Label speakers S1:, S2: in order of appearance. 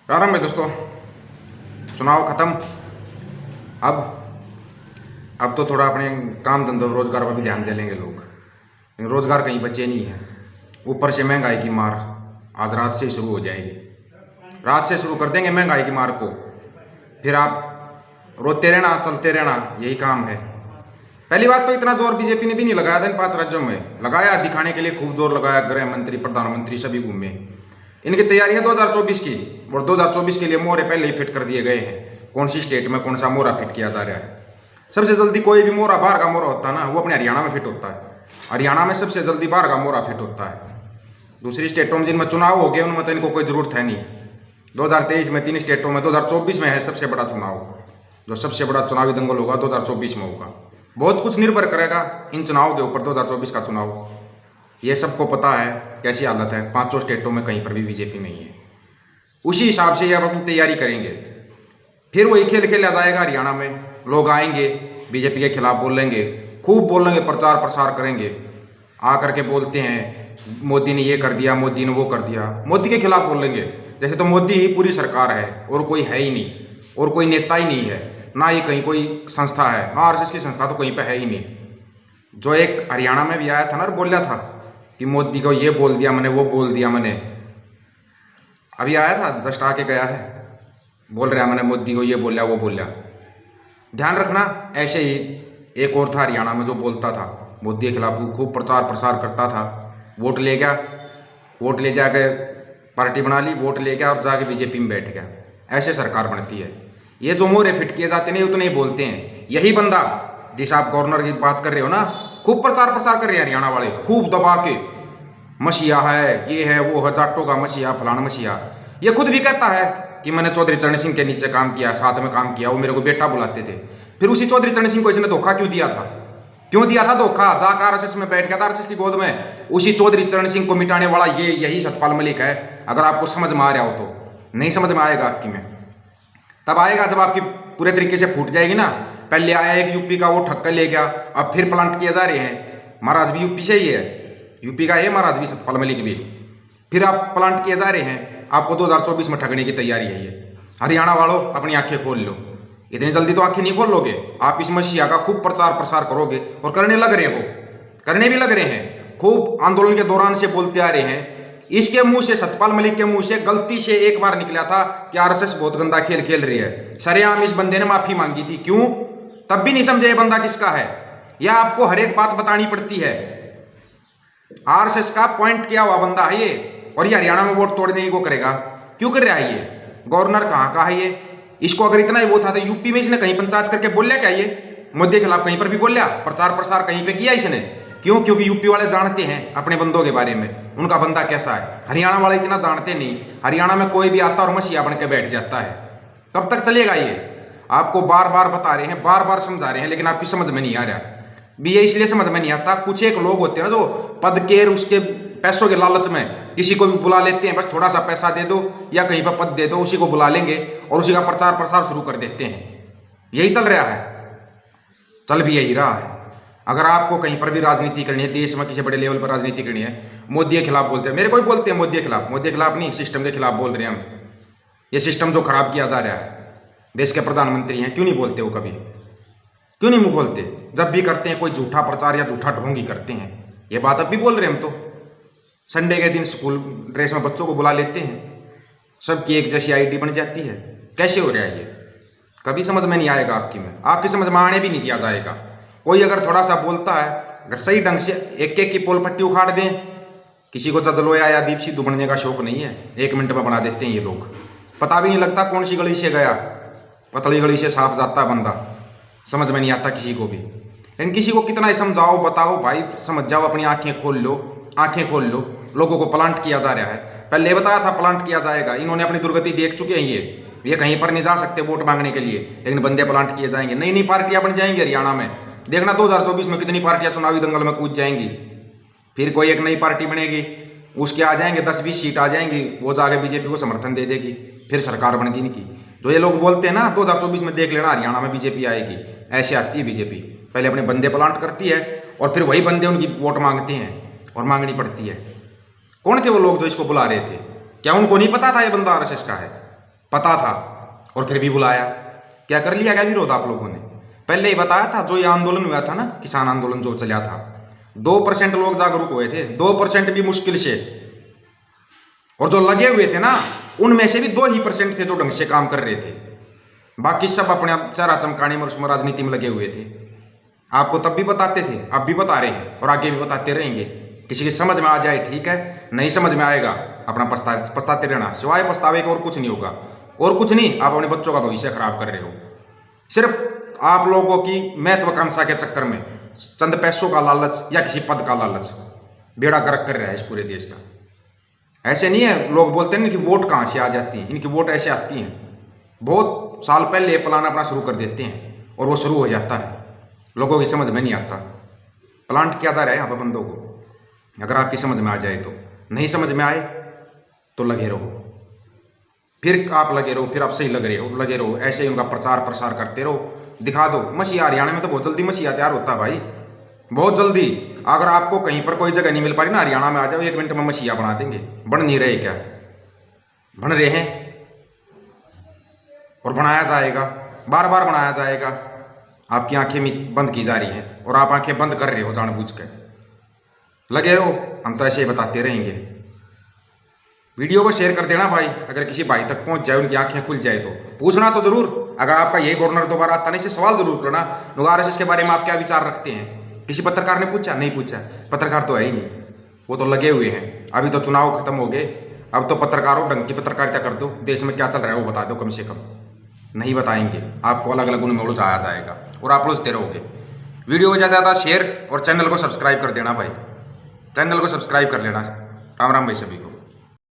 S1: प्रारंभ है दोस्तों। चुनाव खत्म। अब तो थोड़ा अपने काम धंधे रोजगार पर भी ध्यान दे लेंगे लोग। रोजगार कहीं बचे नहीं है। ऊपर से महंगाई की मार आज रात से शुरू हो जाएगी। रात से शुरू कर देंगे महंगाई की मार को, फिर आप रोते रहना, चलते रहना, यही काम है। पहली बात तो इतना जोर बीजेपी ने भी नहीं लगाया था इन 5 राज्यों में। लगाया, दिखाने के लिए खूब जोर लगाया। गृह मंत्री, प्रधानमंत्री सभी घूमे। इनकी तैयारी है 2024 की, और 2024 के लिए मोहरे पहले ही फिट कर दिए गए हैं। कौन सी स्टेट में कौन सा मोहरा फिट किया जा रहा है। सबसे जल्दी कोई भी मोहरा, बाहर का मोहरा होता है ना, वो अपने हरियाणा में फिट होता है। हरियाणा में सबसे जल्दी बाहर का मोहरा फिट होता है। दूसरी स्टेटों में जिनमें चुनाव हो गए उनमें तो इनको कोई जरूरत है नहीं। 2023 में 3 स्टेटों में, 2024 में है सबसे बड़ा चुनाव। जो सबसे बड़ा चुनावी दंगल होगा 2024 में होगा। बहुत कुछ निर्भर करेगा इन चुनाव के ऊपर। 2024 का चुनाव ये सबको पता है कैसी हालत है। 5 स्टेटों में कहीं पर भी बीजेपी नहीं है। उसी हिसाब से ये अब अपनी तैयारी करेंगे। फिर वही खेल खेला जाएगा। हरियाणा में लोग आएंगे, बीजेपी के खिलाफ बोलेंगे, खूब बोलेंगे, प्रचार प्रसार करेंगे। आकर के बोलते हैं मोदी ने ये कर दिया, मोदी ने वो कर दिया। मोदी के खिलाफ बोलेंगे जैसे तो मोदी ही पूरी सरकार है और कोई है ही नहीं, और कोई नेता ही नहीं है, ना ही कहीं कोई संस्था है, ना आरएसएस की संस्था तो कहीं पे है ही नहीं। जो एक हरियाणा में भी आया था ना और बोला था कि मोदी को ये बोल दिया मैंने, वो बोल दिया मैंने, अभी आया था, जस्ट आके गया है, बोल रहा है मैंने मोदी को ये बोला वो बोला। ध्यान रखना। ऐसे ही एक और था हरियाणा में जो बोलता था मोदी के खिलाफ, खूब प्रचार प्रसार करता था। वोट ले गया, वोट ले जाके पार्टी बना ली, वोट ले गया और जाके बीजेपी में बैठ गया। ऐसे सरकार बनती है। ये जो मोहरे फिट किए जाते नहीं उतने ही बोलते हैं। यही बंदा जिस आप गवर्नर की बात कर रहे हो ना, खूब प्रचार प्रसार कर रहे हैं हरियाणा वाले, खूब दबा के, मसीहा है, ये है, वो है, जाटों का मसीहा, फलाना मसीहा। ये खुद भी कहता है कि मैंने चौधरी चरण सिंह के नीचे काम किया, साथ में काम किया, वो मेरे को बेटा बुलाते थे। फिर उसी चौधरी चरण सिंह को इसने धोखा क्यों दिया था? क्यों दिया था धोखा? जाकर आरएसएस में बैठ गया था, आरएसएस की गोद में। उसी चौधरी चरण सिंह को मिटाने वाला यही सतपाल मलिक है। अगर आपको समझ में आ रहा हो तो। नहीं समझ में आएगा आपकी में, तब आएगा जब आपकी पूरे तरीके से फूट जाएगी ना। पहले आया एक यूपी का, वो ठक्कर ले गया, अब फिर प्लांट किए जा रहे हैं। महाराज भी यूपी से ही है, यूपी का है महाराज भी, सतपाल मलिक भी। फिर आप प्लांट किए जा रहे हैं। आपको 2024 में ठगने की तैयारी है ये। हरियाणा वालों अपनी आंखें खोल लो। इतनी जल्दी तो आंखें नहीं खोल लोगे। आप इस मसीहा का खूब प्रचार प्रसार करोगे और करने लग रहे हो, करने भी लग रहे हैं। खूब आंदोलन के दौरान से बोलते आ रहे हैं। इसके मुंह से, सतपाल मलिक के मुंह से गलती से एक बार निकला था कि आरएसएस बहुत गंदा खेल खेल रही है। सरेआम इस बंदे ने माफी मांगी थी। क्यों? तब भी नहीं समझे ये बंदा किसका है। यह आपको हर एक बात बतानी पड़ती है। आरएसएस का पॉइंट किया हुआ बंदा है ये, और ये हरियाणा में वोट तोड़ने की को करेगा। क्यों कर रहा है ये? गवर्नर कहाँ का है ये? इसको अगर इतना ही वो था तो यूपी में इसने कहीं पंचायत करके बोल लिया क्या? ये मोदी के खिलाफ कहीं पर भी बोल लिया? प्रचार प्रसार कहीं पे किया इसने? क्यों? क्योंकि यूपी वाले जानते हैं अपने बंदों के बारे में, उनका बंदा कैसा है। हरियाणा वाले इतना जानते नहीं। हरियाणा में कोई भी आता और मसीहा बन के बैठ जाता है। कब तक चलेगा ये? आपको बार बार बता रहे हैं, बार बार समझा रहे हैं, लेकिन आपकी समझ में नहीं आ रहा। भी ये इसलिए समझ में नहीं आता, कुछ एक लोग होते हैं ना जो पद के उसके पैसों के लालच में किसी को भी बुला लेते हैं। बस थोड़ा सा पैसा दे दो या कहीं पर पद दे दो, उसी को बुला लेंगे और उसी का प्रचार प्रसार शुरू कर देते हैं। यही चल रहा है, चल भी यही रहा है। अगर आपको कहीं पर भी राजनीति करनी है, देश में किसी बड़े लेवल पर राजनीति करनी है, मोदी के खिलाफ बोलते हैं। मेरे को भी बोलते हैं मोदी के खिलाफ। मोदी के खिलाफ नहीं, सिस्टम के खिलाफ बोल रहे हैं हम। ये सिस्टम जो खराब किया जा रहा है, देश के प्रधानमंत्री हैं, क्यों नहीं बोलते वो? कभी क्यों नहीं मुंह खोलते? जब भी करते हैं कोई झूठा प्रचार या झूठा ढोंगी करते हैं। ये बात अब भी बोल रहे हैं हम तो। संडे के दिन स्कूल ड्रेस में बच्चों को बुला लेते हैं, सबकी एक जैसी आईडी बन जाती है। कैसे हो रहा है ये? कभी समझ में नहीं आएगा आपकी में, आपकी समझ में आने भी नहीं दिया जाएगा। कोई अगर थोड़ा सा बोलता है, अगर सही ढंग से एक एक की पोल पट्टी उखाड़ दें। किसी को चजलोया या दीप सिद्धू बनने का शौक नहीं है, 1 मिनट में बना देते हैं ये लोग। पता भी नहीं लगता कौन सी गली से गया, पतली गली से साफ जाता बंदा, समझ में नहीं आता किसी को भी। लेकिन किसी को कितना ही समझाओ, बताओ भाई समझ जाओ, अपनी आंखें खोल लो, आंखें खोल लो। लोगों को प्लांट किया जा रहा है। पहले बताया था प्लांट किया जाएगा, इन्होंने अपनी दुर्गति देख चुके हैं। ये कहीं पर नहीं जा सकते वोट मांगने के लिए, लेकिन बंदे प्लांट किए जाएंगे। नई नई पार्टियां बन जाएंगी हरियाणा में। देखना 2024 में कितनी पार्टियां चुनावी दंगल में कूद जाएंगी। फिर कोई एक नई पार्टी बनेगी, उसके आ जाएंगे 10-20 सीट आ जाएंगी, वो जाके बीजेपी को समर्थन दे देगी, फिर सरकार बनेगी इनकी। जो ये लोग बोलते हैं ना 2024 में देख लेना हरियाणा में बीजेपी आएगी, ऐसे आती है बीजेपी। पहले अपने बंदे प्लांट करती है और फिर वही बंदे उनकी वोट मांगते हैं और मांगनी पड़ती है। कौन थे वो लोग जो इसको बुला रहे थे? क्या उनको नहीं पता था ये बंदा आरएसएस का है? पता था और फिर भी बुलाया। क्या कर लिया क्या विरोध आप लोगों ने? पहले ही बताया था, जो ये आंदोलन हुआ था ना, किसान आंदोलन जो चला था, 2% लोग जागरूक हुए थे, 2% भी मुश्किल से। और जो लगे हुए थे ना, उनमें से भी 2% थे जो ढंग से काम कर रहे थे। बाकी सब अपने चेहरा चमकाने में उसमें राजनीति में लगे हुए थे। आपको तब भी बताते थे, अब भी बता रहे हैं और आगे भी बताते रहेंगे। किसी की समझ में आ जाए ठीक है, नहीं समझ में आएगा अपना पछताते रहना, सिवाय पछतावे का और कुछ नहीं होगा। और कुछ नहीं, आप अपने बच्चों का भविष्य खराब कर रहे हो। सिर्फ आप लोगों की महत्वाकांक्षा के चक्कर में, चंद पैसों का लालच या किसी पद का लालच बेड़ा गर्क कर रहा है इस पूरे देश का। ऐसे नहीं है, लोग बोलते हैं कि वोट कहाँ से आ जाती हैं, इनकी वोट ऐसे आती हैं। बहुत साल पहले प्लान अपना शुरू कर देते हैं और वो शुरू हो जाता है, लोगों की समझ में नहीं आता। प्लांट किया जा रहा है यहाँ पर बंदों को, अगर आपकी समझ में आ जाए तो। नहीं समझ में आए तो लगे रहो, फिर आप लगे रहो, फिर आप सही लग रहे हो, लगे रहो, ऐसे ही उनका प्रचार प्रसार करते रहो, दिखा दो। मसीहा हरियाणा में तो बहुत जल्दी मसीहा तैयार होता है भाई, बहुत जल्दी। अगर आपको कहीं पर कोई जगह नहीं मिल पा रही ना, हरियाणा में आ जाओ, 1 मिनट में मसीहा बना देंगे। बन नहीं रहे क्या? बन रहे हैं और बनाया जाएगा, बार बार बनाया जाएगा। आपकी आंखें बंद की जा रही हैं और आप आंखें बंद कर रहे हो जानबूझ के। लगे रहो, हम तो ऐसे ही बताते रहेंगे। वीडियो को शेयर कर देना भाई, अगर किसी भाई तक पहुंच जाए, उनकी आंखें खुल जाए तो। पूछना तो जरूर, अगर आपका यही गवर्नर दोबारा आता नहीं, से सवाल जरूर करना, आरएसएस के बारे में आप क्या विचार रखते हैं। किसी पत्रकार ने पूछा? नहीं पूछा, पत्रकार तो है ही नहीं, वो तो लगे हुए हैं। अभी तो चुनाव खत्म हो गए, अब तो पत्रकारों ढंग की पत्रकारिता कर दो, देश में क्या चल रहा है वो बता दो कम से कम। नहीं बताएंगे, आपको अलग अलग उनमें उलझाया जाएगा और आप उलझते रहोगे। वीडियो को ज़्यादा ज़्यादा शेयर और चैनल को सब्सक्राइब कर देना भाई, चैनल को सब्सक्राइब कर लेना। राम राम भाई सभी को।